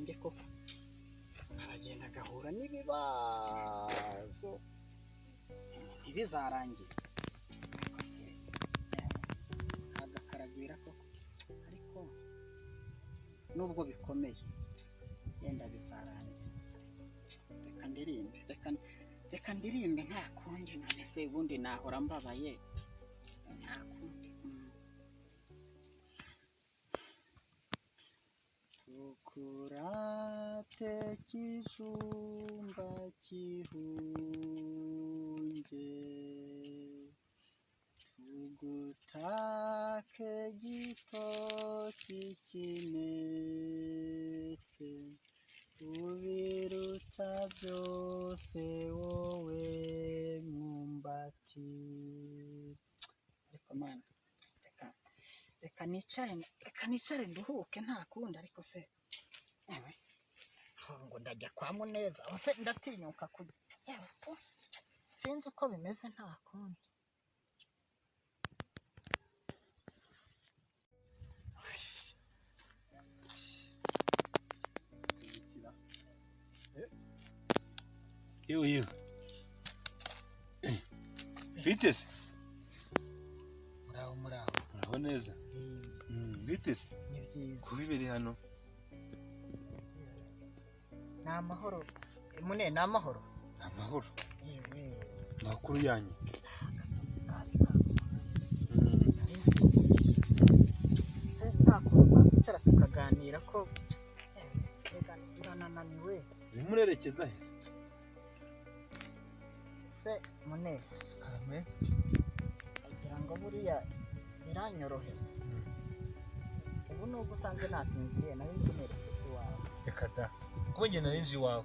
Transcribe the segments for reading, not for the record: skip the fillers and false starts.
yanjye koko aragenda agahura n'ibibazo ntibizarangire kose agakaragwira koko ariko nubwo bikomeye yenda bizarangira reka ndirimbe nta kundi none se ubundi nahora mbabaye nta kundi tukurate kijumba kihunge tugutake gitoki kinetse ubiruta byose wowe mwumbati ariko mana reka nicare nduhuke nta kundi ariko se yewe ngo ndajya kwa Muneza ose ndatinyuka yewe sinzi uko bimeze nta kundi Yo. Bitese? Muraho neza. Bitese? Ni byiza. Kubibiri hano. Ni amahoro. Mune ni amahoro. Ni amahoro. Yewe. Makuru yanyu. Se ntakurwa tara tukaganira ko uranananiwe. Nimurerekeza hese. Se Mune Karame agira ngo buriya biranyorohe ubu nubwo usanze nasinziriye nawe nkumerekeza iwawe reka da kuko njye narinji iwawe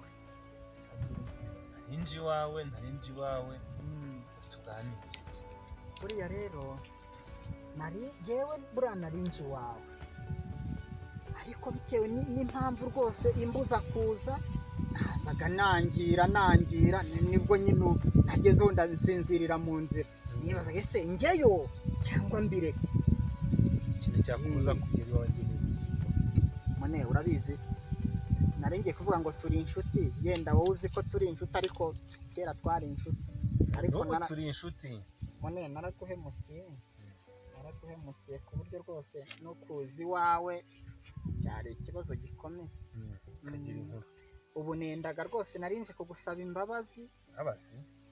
tuganije buriya rero jewe buriya narinji iwawe ariko bitewe n'impamvu rwose imbuza kuza nazaga nangira nibwo nyine nagezeho ndabisinzirira mu nzira nibazaga ese njyeyo cyangwa mbire ikintu cyakubuza kugera iwawe Mune urabizi naringiye kuvuga ngo turi inshuti yenda wowe uzi ko turi inshuti ariko kera twari inshuti ariko turi inshuti Mune naraguhemukiye ku buryo rwose no kuzi iwawe cyari ikibazo gikomeye kagira inkuru ubu nendaga rwose narinje kugusaba imbabazi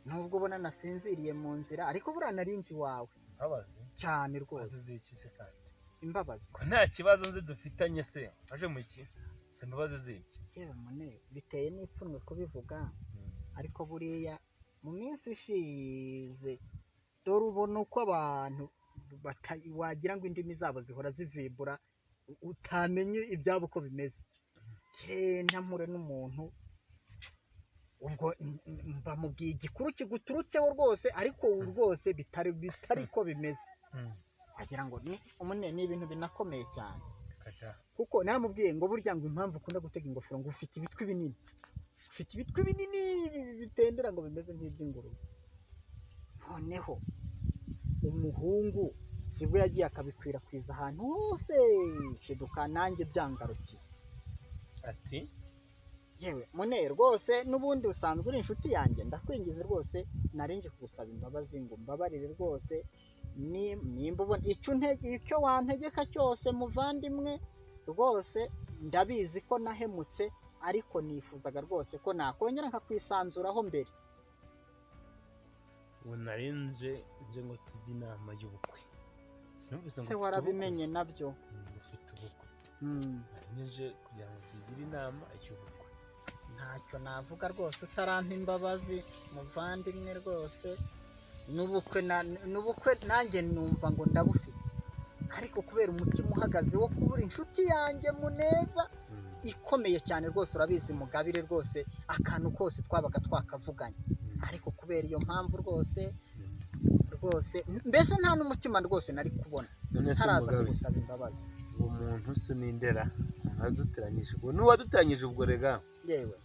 nubwo ubona nasinziriye mu nzira ariko buriya narinje iwawe cyane rwose zikize kandi imbabazi ko nta kibazo nzi dufitanye se aje mu iki se imbabazi ziki yewe Mune biteye n'ipfunwe kubivuga ariko buriya mu minsi ishize dore ubona uko abantu wagira ngo indimi zabo zihora zivibura utamenye ibyabo uko bimeze ntamure n'umuntu ubwo bamubwiye igikuru kiguturutseho rwose ariko rwose bitari ko bimeze wagira ngo Mune ni ibintu binakomeye cyane kuko naramubwiye ngo burya ngo impamvu ukunda gutega ingofero ngo ufite ibitwi binini bitendera ngo bimeze nk'iby'ingurube noneho umuhungu sibwo yagiye akabikwirakwiza ahantu hose shiduka nanjye byangarukiye ati yewe Mune rwose n'ubundi usanzwe uri inshuti yanjye ndakwingize rwose narinje kugusaba imbabazi ngo mbabarire rwose nimba ubona icyo wantegeka cyose muvandimwe rwose ndabizi ko nahemutse ariko nifuzaga rwose ko nakongera nkakwisanzuraho mbere ubu narinje ngo tujye inama y'ubukwe se warabimenye nabyo ufite ubukwe narinje kugira ngo tugire inama y'ubukwe ntacyo navuga rwose utarampa imbabazi muvandimwe rwose n'ubukwe nanjye numva ngo ndabufite ariko kubera umutima uhagaze wo kubura inshuti yanjye Muneza ikomeye cyane rwose urabizi Mugabire rwose akantu kose twabaga twakavuganye ariko kubera iyo mpamvu rwose mbese nta n'umutima rwose nari kubona ntaraza kugusaba imbabazi uwo muntu se n'indera ntaduteranyije ubwo n'uwaduteranyije ubwo rega yewe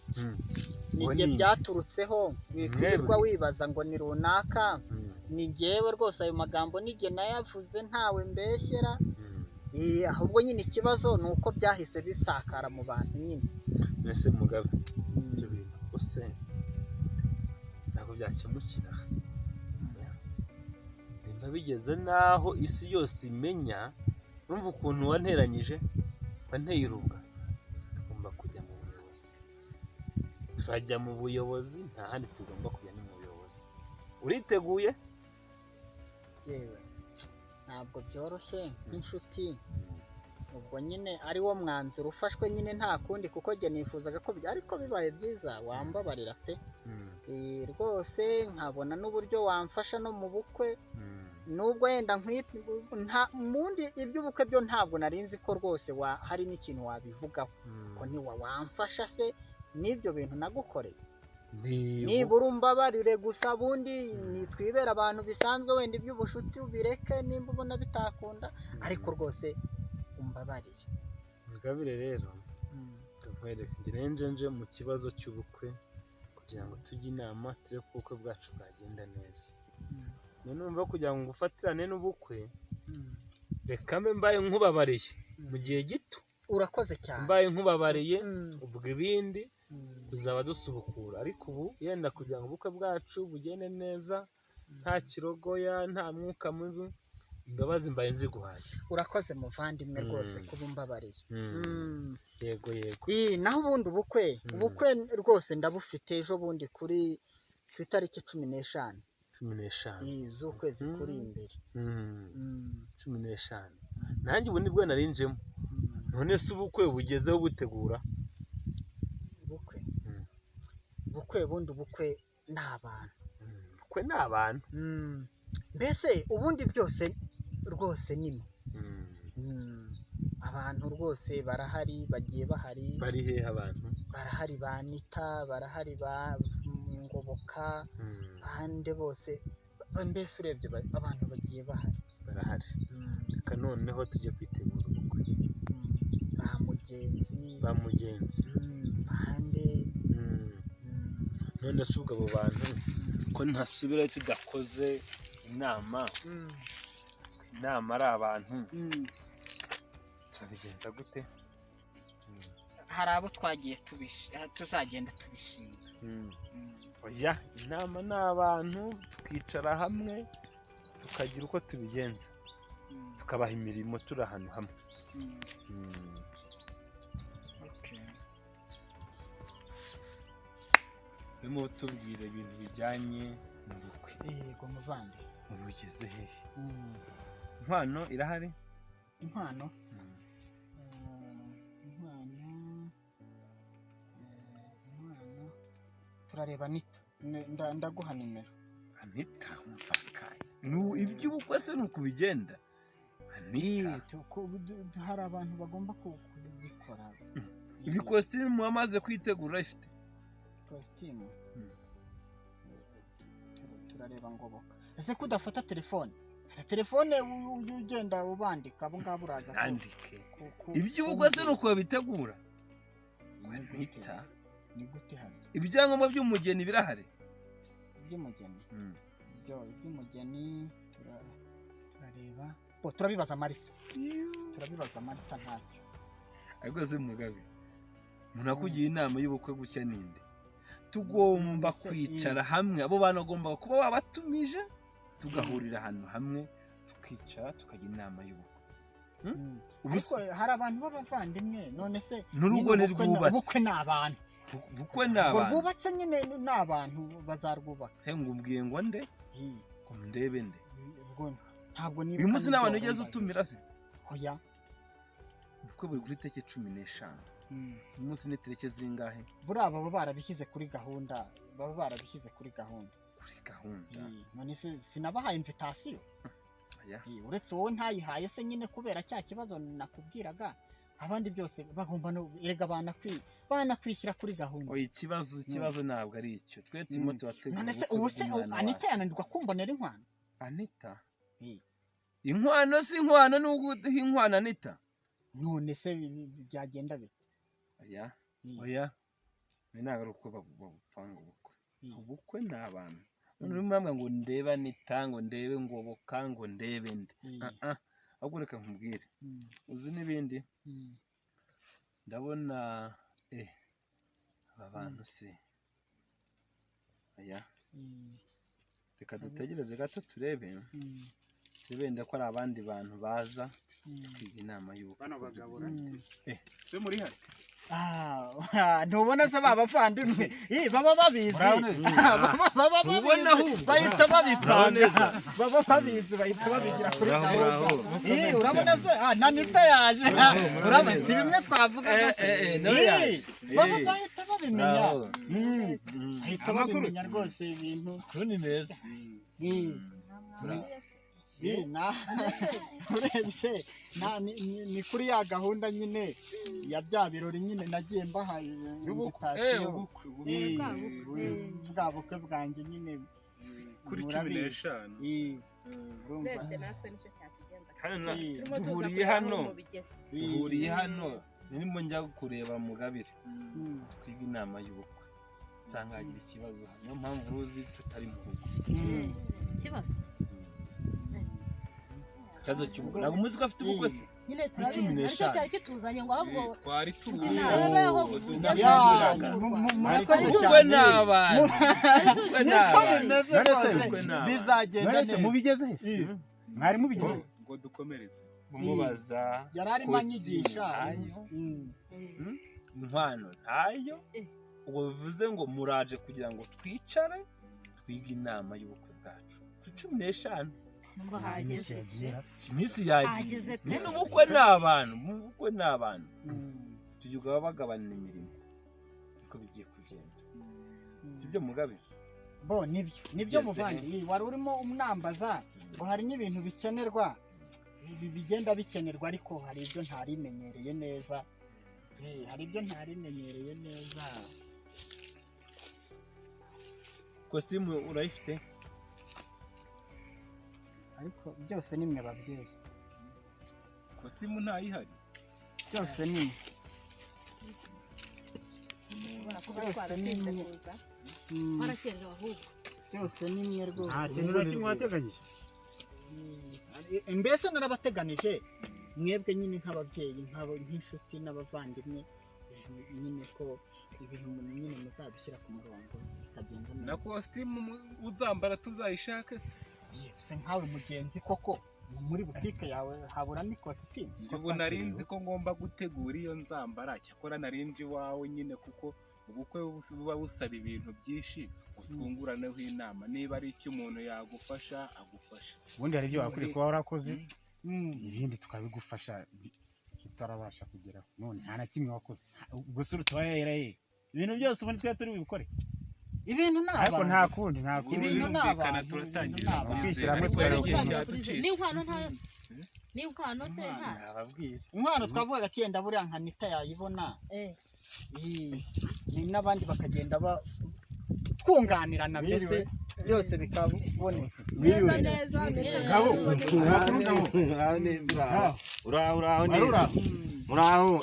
nijye byaturutseho wikwirirwa wibaza ngo ni runaka ni jyewe rwose ayo magambo nijye nayavuze ntawe mbeshyera ahubwo nyine ikibazo ni uko byahise bisakara mu bantu nyine mbese mugabe ibyo bintu bose ntabwo byakemukira nimba bigeze naho isi yose imenya urumva ukuntu wanteranyije wanteye urubwa tugomba kujya mu buyobozi turajya mu buyobozi nta handi tugomba kujya ni mu buyobozi uriteguye yewe ntabwo byoroshye nk'inshuti ubwo nyine ari wo mwanzuro ufashwe nyine nta kundi kuko njye nifuzaga ko ariko bibaye byiza wambabarira pe rwose nkabona n'uburyo wamfasha no mu bukwe nubwo yenda mundi iby'ubukwe byo ntabwo narinzi ko rwose hari n'ikintu wabivugaho ko wamfasha se n'ibyo bintu nagukoreye nibura umbabarire gusa bundi nitwibera abantu bisanzwe wenda iby'ubushuti ubireke nimba ubona bitakunda ariko rwose umbabarire mugabire rero nkwereke nje mu kibazo cy'ubukwe kugira ngo tujye inama turebe ko ubukwe bwacu bwagenda neza none umva kugira ngo ufatirane n'ubukwe reka mbaye nkubabariye mu gihe gito urakoze cyane mbaye nkubabariye ubwo ibindi tuzaba dusubukura ariko ubu yenda kugira ngo ubukwe bwacu bugende neza nta kirogoya nta mwuka mubi imbabazi mbaye nziguhaye urakoze muvandimwe rwose kuba umbabariye yego naho ubundi ubukwe rwose ndabufite ejo bundi ku itariki 15 z'ukwezi kuri imbere 15 nanjye ubu nibwo narinjemo none se ubukwe bugezeho butegura ubukwe ni abantu mbese ubundi byose rwose nimo abantu rwose barahari bagiye bahari bari hehe abantu barahari banita barahari ba ngoboka bande bose mbese urebye abantu bagiye barahari reka noneho tujye kwitegura ubukwe ba mugenzi bande none se ubwo abo bantu ko ntasubirayo tudakoze inama ari abantu turabigenza gute hari abo twagiye tuzagenda tubishinga oya inama ni abantu tukicara hamwe tukagira uko tubigenza tukabaha imirimo turi ahantu hamwe urimo tubwire ibintu bijyanye n'ubukwe yego muvande ubugeze hehe inkwano irahari inkwano turareba Anita ndaguha nimero Anita umfakaye iby'ubukwe se nuko bigenda Anita hari abantu bagomba kubikora ibikositimu wamaze kwitegura ifite kositimu turareba ngoboka ese ko udafata telefone ugenda ubandika abo ngabo uraza andike iby'ubukwe se nuko babitegura Anita ni gute hano ibyangombwa by'umugeni birahari iby'umugeni turareba turabibaza Marita ntacyo ariko se mugabe umuntu akugira inama y'ubukwe gutya ninde tugomba kwicara hamwe abo bantu bagomba kuba babatumije tugahurira ahantu hamwe tukicara tukagira inama y'ubukwe ariko hari abantu b'abavandimwe none se n'urugo ntirwubatse ubukwe ni abantu rwubatse nyine ni abantu bazarwubaka ngo ubwiye ngo nde ngo ndebe nde ntabwo uyu munsi n'abantu ugeze utumira se oya ubukwe buri kuri tariki 15 uyu munsi ni tariki zingahe buriya baba barabishyize kuri gahunda none se sinabahaye invitation uretse wowe ntayihaye se nyine kubera cya kibazo nakubwiraga abandi byose bagomba erega banakwishyira kuri gahunda oya ikibazo ntabwo ari icyo twe turimo turategura none se ubu se Anita yananirwa kumbonera inkwano Anita inkwano si inkwano n'ubwo inkwano Anita none se byagenda bite oya ntabwo ari uko bagupanga ubukwe ni abantu none urimo bambwira ngo ndebe Anita ngo ndebe ngoboka ngo ndebe nde ahubwo reka nkubwire uzi n'ibindi ndabona abantu se aya reka dutegereze gato turebe wenda ko ari abandi bantu baza twiga inama y'ubukwe bano bagabo se muri hano ntubona se babavandimwe baba babizi bahita babipanga baba babizi bahita babigira kuri gahunda urabona se na nita yaje urabona si bimwe twavuga baba bahita babimenya bahita babimenya rwose ibintu ni neza urebye ni kuri ya gahunda nyine ya bya birori nyine nagiye mbahaye invitation bwa bukwe bwanjye nyine kuri 15 urebye natwe nicyo cyatugenza duhuriye hano nirimo njya kureba Mugabire twiga inama y'ubukwe usanga hagira ikibazo niyo mpamvu uruzi tutari mu rugo ikibazo cy'ubukwe ntabwo muzi ko afite ubukwe se nyine turabizi ariko cyari kituzanye ngo ahubwo twari tuzi ubukwe n'abantu bizagenda neza mubigeze mwari mubigeze ngo dukomereze mubaza yari arimo anyigisha inkwano ntayo ubwo bivuze ngo muraje kugira ngo twicare twige inama y'ubukwe bwacu kuri 15 ngo hageze iminsi yagize none ubukwe n'abantu tujya bagabana imirimo uko bigiye kugenda sibyo Mugabire bo nibyo muvandi wari urimo umnambaza ngo hari n'ibintu bikenerwa bigenda bikenerwa ariko hari ibyo ntarimenyereye neza kositimu urayifite ariko byose nimwe babyeyi kositimu ntayihari byose nimwe byose nimwe rwose nta kintu na kimwe wateganyije mbese narabateganije mwebwe nyine nk'ababyeyi nk'inshuti n'abavandimwe nyine ko ibintu nyine muzabishyira ku murongo bikagenda neza na kositimu uzambara tuzayishake se nkawe mugenzi koko muri butike yawe haburamo ikositimu ubwo narinzi ko ngomba gutegura iyo nzambara cyakora narinzi iwawe nyine kuko ubukwe buba busaba ibintu byinshi utwunguraneho inama niba ari icyo umuntu yagufasha agufasha ubundi hari ibyo wakwiye kuba warakoze ibindi tukabigufasha tutarabasha kugeraho none nta na kimwe wakoze gusa urutubaye ibintu byose ubundi twari turi bubikore ibintu n'abantu ariko nta kundi ibintu n'abantu turatangira kwishyiramo n'inkwano ntayo n'inkwano se ntababwira inkwano twavugaga ati yenda buriya nka nita yayibona ni n'abandi bakagenda twunganirana mbese byose bikaboneka uraho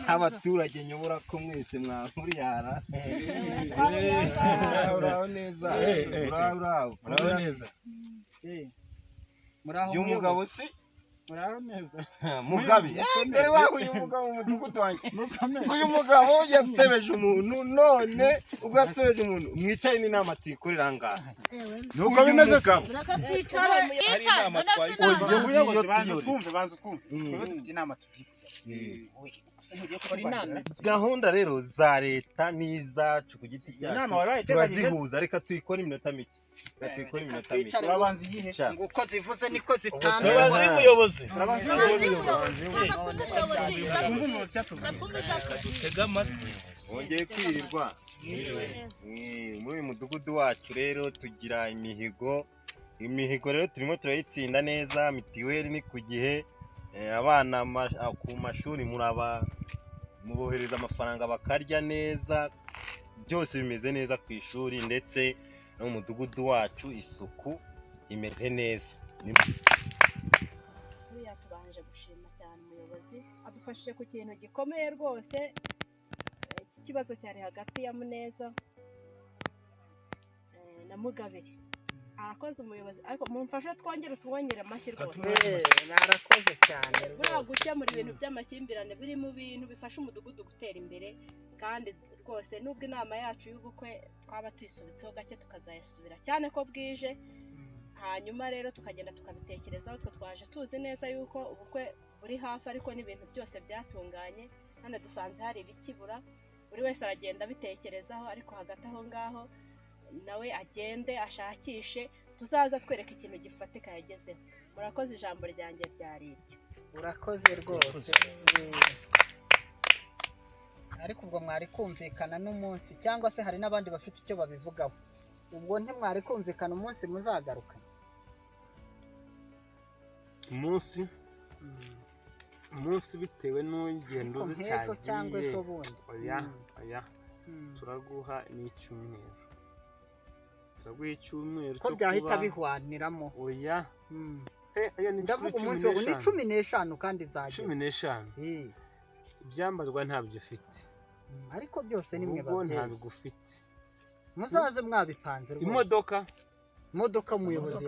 abaturage nyobora ko mwese mwakuriyara uraho neza y'umugabo se muraho neza Mugabe mbere waho uyu mugabo mu mudugudu wanjye uyu mugabo yasebeje umuntu none ubwo yasebeje umuntu mwicaye n'inama tuyikorera ngaha nuko bimeze se twicara banza twumve twebwe dufite inama gahunda rero za leta n'izacu ku giti cyacu turazihuza reka tuyikore iminota mike turabanza iyihe nguko zivuze niko zitanga turabaza y'umuyobozi dutega amatwi wongeye kwirirwa muri uyu mudugudu wacu rero tugira imihigo rero turimo turayitsinda neza mitiweli ni ku gihe abana ku mashuri mubohereza amafaranga bakarya neza byose bimeze neza ku ishuri ndetse no mu mudugudu wacu isuku imeze neza tubanje gushima cyane umuyobozi adufashije ku kintu gikomeye rwose iki kibazo cyari hagati ya Muneza na Mugabire arakoze umuyobozi ariko mumfashe twongere amashyi rwose narakoze cyane buriya gukemura ibintu by'amakimbirane biri mu bintu bifasha umudugudu gutera imbere kandi rwose nubwo inama yacu y'ubukwe twaba tuyisubitseho gake tukazayisubira cyane ko bwije, hanyuma rero tukagenda tukabitekerezaho. twe twaje tuzi neza yuko ubukwe buri hafi ariko n'ibintu byose byatunganye, none dusanze hari ibikibura, buri wese aragenda abitekerezaho, ariko hagati aho ngaho nawe agende ashakishe, tuzaza twereka ikintu gifatika yagezeho. Murakoze, ijambo ryanjye ryari iryo. urakoze rwose. ariko ubwo mwari kumvikana n'umunsi, cyangwa se hari n'abandi bafite icyo babivugaho? ubwo ntimwari kumvikana umunsi muzagaruka? umunsi bitewe n'ugendo uzi nk'ejo cyangwa ejo bundi? oya turaguha n'icyumweru, turaguha icyumweru ko byahita bihwaniramo. oya ndavuga umunsi wo ni 15 kandi zageze 15. ibyambarwa ntabyo ufite, ariko byose ni mwe ubwo babyeyi, ntabwo ufite. muzaze mwabipanze rwose. imodoka umuyobozi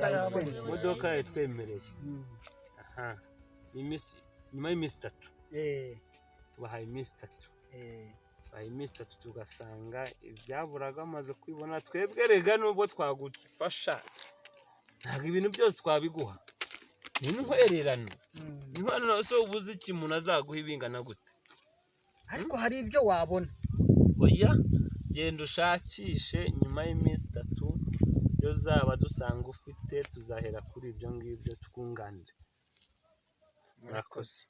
yatwemereye. aha nyuma y'iminsi 3 tubahaye iminsi 3 tugasanga ibyaburaga amaze kwibona. twebwe rega nubwo twagufasha ntabwo ibintu byose twabiguha, ni intwererano. inkwano so ubuze iki umuntu azaguha ibingana gute? ariko hari ibyo wabona. oya genda ushakishe, nyuma y'iminsi 3 iyo zaba dusanga ufite, tuzahera kuri ibyo ngibyo twunganire. murakoze.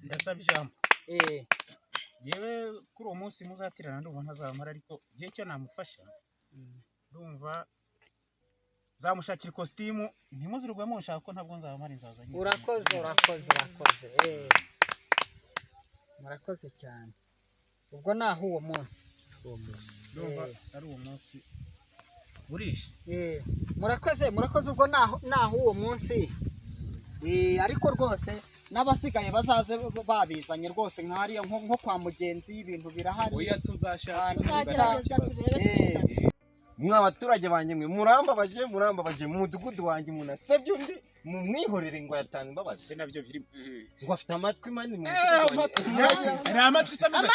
ndasaba ijambo. yewe kuri uwo munsi muzatirana ndumva ntazamara, ariko igihe cyo namufasha ndumva zamushakira ikositimu, ntimuzirwe munshaka ko ntabwo nzabamara inzaza nyinshi. urakoze. murakoze cyane. ubwo naho uwo munsi ndumva ari uwo munsi burishe. murakoze. ubwo naho uwo munsi. ariko rwose n'abasigaye bazaze babizanye rwose, nk'ariya nko kwa mugenzi y'ibintu birahari. oya tuzashaka mwa baturage banjye mwe murambabaje mu mudugudu wanjye umuntu asebye undi mumwihorere ngo yatanze imbabazi. se nabyo biri ngo afite amatwi manini mu ari amatwi sameza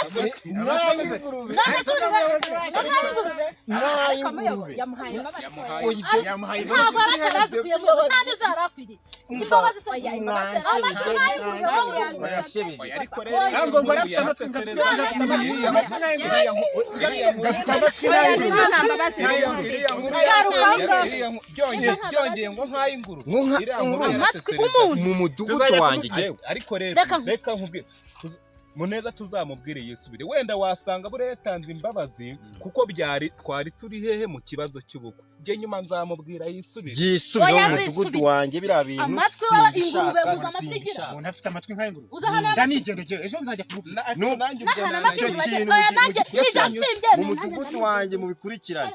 yamuhaye byongeye ngo nkaye inguru mu mudugudu wanjye. ariko reka nkubwire muneza tuzamubwire yisubire, wenda wasanga bure yatanze imbabazi kuko twari turi hehe mu kibazo cy'ubukwe. je nyuma nzamubwira yisubire mu mudugudu wanjye. biriya bintu amatwi ingurube uza amatwi igira umuntu afite amatwi nk'ay'ingurube uzahana ndanigendeye ejo nzajya kuvuga mu mudugudu wanjye mubikurikirane.